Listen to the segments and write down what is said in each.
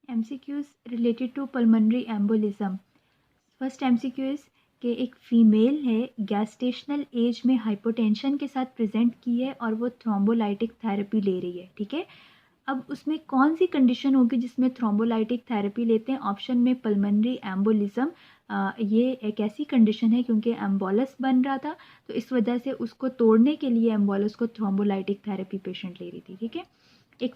MCQs related to pulmonary embolism. First MCQ is कि एक female है गैस्टेशनल एज में हाइपोटेंशन के साथ प्रेजेंट की है और वो थ्रोम्बोलाइटिक थेरेपी ले रही है, ठीक है। अब उसमें कौन सी कंडीशन होगी जिसमें थ्रोम्बोलाइटिक थेरेपी लेते हैं? ऑप्शन में पल्मोनरी एम्बोलिज्म, ये एक ऐसी कंडीशन है क्योंकि एम्बोलस बन रहा था, तो इस वजह से उसको तोड़ने के लिए एम्बोलस को थ्रोम्बोलाइटिक थेरेपी पेशेंट ले रही थी, ठीक है। एक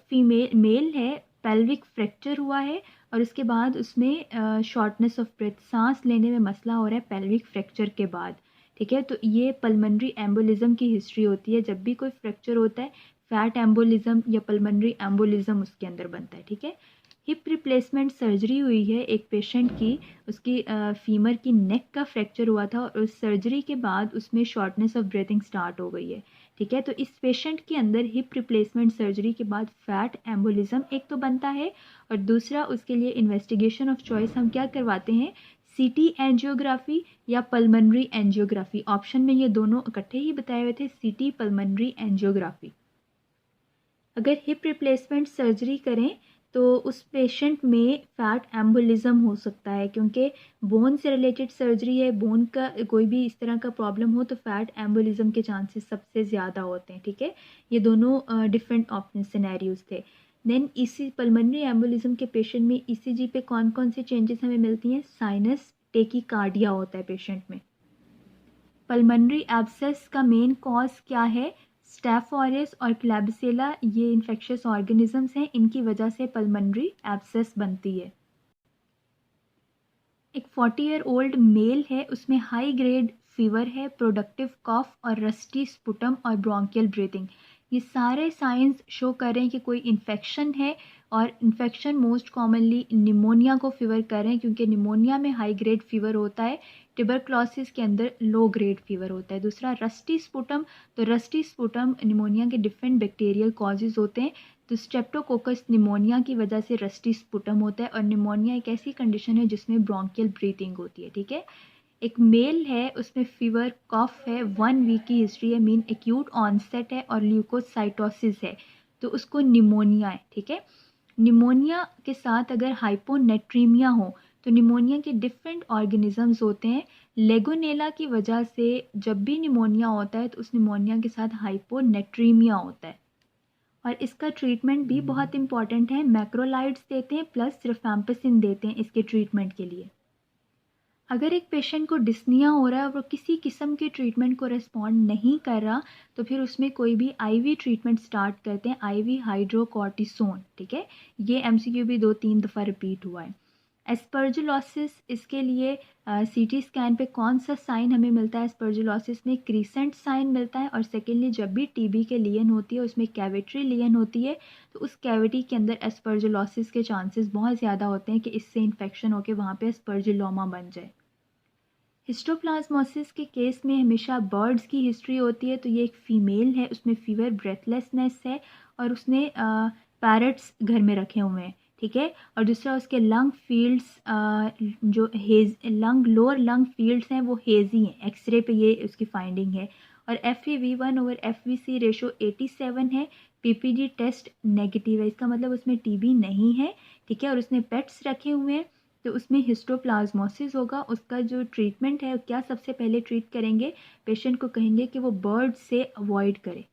मेल है, पेल्विक फ्रैक्चर हुआ है और उसके बाद उसमें शॉर्टनेस ऑफ ब्रेथ, सांस लेने में मसला हो रहा है पेल्विक फ्रैक्चर के बाद, ठीक है। तो ये पल्मोनरी एम्बोलिज्म की हिस्ट्री होती है। जब भी कोई फ्रैक्चर होता है, फैट एम्बोलिज्म या पल्मोनरी एम्बोलिज्म उसके अंदर बनता है, ठीक है। हिप रिप्लेसमेंट सर्जरी हुई है एक पेशेंट की, उसकी फीमर की नेक का फ्रैक्चर हुआ था और उस सर्जरी के बाद उसमें शॉर्टनेस ऑफ ब्रीथिंग स्टार्ट हो गई है, ठीक है। तो इस पेशेंट के अंदर हिप रिप्लेसमेंट सर्जरी के बाद फैट एम्बोलिज्म एक तो बनता है और दूसरा उसके लिए इन्वेस्टिगेशन ऑफ चॉइस हम क्या करवाते हैं, सीटी एंजियोग्राफी या पल्मोनरी एंजियोग्राफी। ऑप्शन में ये दोनों इकट्ठे ही बताए हुए थे, सीटी पल्मोनरी एंजियोग्राफी। अगर हिप रिप्लेसमेंट सर्जरी करें तो उस पेशेंट में फैट एम्बोलिज्म हो सकता है क्योंकि बोन से रिलेटेड सर्जरी है, बोन का कोई भी इस तरह का प्रॉब्लम हो तो फैट एम्बोलिज्म के चांसेस सबसे ज़्यादा होते हैं, ठीक है। ये दोनों डिफरेंट ऑप्शन सिनेरियोज थे। देन इसी पल्मोनरी एम्बोलिज्म के पेशेंट में ईसीजी पे कौन कौन सी चेंजेस हमें मिलती हैं? साइनस टेकीकार्डिया होता है पेशेंट में। पल्मोनरी एब्सेस का मेन कॉज क्या है? स्टेफ ऑरियस और क्लैब्सिला, ये इन्फेक्शियस ऑर्गेनिजम्स हैं, इनकी वजह से पल्मोनरी एब्सेस बनती है। एक 40 ईयर ओल्ड मेल है, उसमें हाई ग्रेड फीवर है, प्रोडक्टिव कॉफ और रस्टी स्पुटम और ब्रोंकियल ब्रीथिंग। ये सारे साइंस शो कर रहे हैं कि कोई इन्फेक्शन है और इन्फेक्शन मोस्ट कॉमनली निमोनिया को फीवर कर रहे हैं क्योंकि निमोनिया में हाई ग्रेड फीवर होता है, ट्यूबरक्लोसिस के अंदर लो ग्रेड फीवर होता है। दूसरा रस्टी स्पुटम, तो रस्टी स्पुटम निमोनिया के डिफरेंट बैक्टीरियल कॉजेज होते हैं, तो स्ट्रेप्टोकोकस निमोनिया की वजह से रस्टी स्पुटम होता है और निमोनिया एक ऐसी कंडीशन है जिसमें ब्रोंकियल ब्रीथिंग होती है, ठीक है। एक मेल है, उसमें फीवर कॉफ है, 1 वीक की हिस्ट्री है, मीन एक्यूट ऑनसेट है और ल्यूकोसाइटोसिस है, तो उसको निमोनिया है, ठीक है। निमोनिया के साथ अगर हाइपोनेट्रीमिया हो तो निमोनिया के डिफरेंट ऑर्गेनिजम्स होते हैं। लेगोनेला की वजह से जब भी निमोनिया होता है तो उस निमोनिया के साथ हाइपोनेट्रीमिया होता है और इसका ट्रीटमेंट भी बहुत इंपॉर्टेंट है। मैक्रोलाइड्स देते हैं प्लस रिफैम्पिसिन देते हैं इसके ट्रीटमेंट के लिए। अगर एक पेशेंट को डिस्निया हो रहा है और वो किसी किस्म के ट्रीटमेंट को रिस्पॉन्ड नहीं कर रहा तो फिर उसमें कोई भी आईवी ट्रीटमेंट स्टार्ट करते हैं, आईवी हाइड्रोकॉर्टिसोन, ठीक है। ये एमसीक्यू भी 2-3 दफ़ा रिपीट हुआ है। एस्पर्जिलोसिस, इसके लिए सीटी स्कैन पे कौन सा साइन हमें मिलता है? एस्पर्जिलोसिस में क्रीसेंट साइन मिलता है और सेकेंडली जब भी टीबी के लियन होती है उसमें कैविटरी लियन होती है, तो उस कैविटी के अंदर एस्पर्जिलोसिस के चांसेस बहुत ज़्यादा होते हैं कि इससे इन्फेक्शन होकर वहाँ पे एस्पर्जिलोमा बन जाए। हिस्टोप्लाज्मोसिस के केस में हमेशा बर्ड्स की हिस्ट्री होती है, तो ये एक फ़ीमेल है, उसमें फीवर, ब्रेथलेसनेस है और उसने पैरट्स घर में रखे हुए हैं, ठीक है। और दूसरा उसके लंग फील्ड्स जो लोअर लंग फील्ड्स हैं वो हेजी हैं, एक्सरे पे ये उसकी फाइंडिंग है। और FEV1/FVC रेशो 87 है, PPG टेस्ट नेगेटिव है, इसका मतलब उसमें टीबी नहीं है, ठीक है। और उसने पेट्स रखे हुए हैं तो उसमें हिस्टोप्लाज्मोसिस होगा। उसका जो ट्रीटमेंट है क्या सबसे पहले ट्रीट करेंगे, पेशेंट को कहेंगे कि वो बर्ड से अवॉइड करे,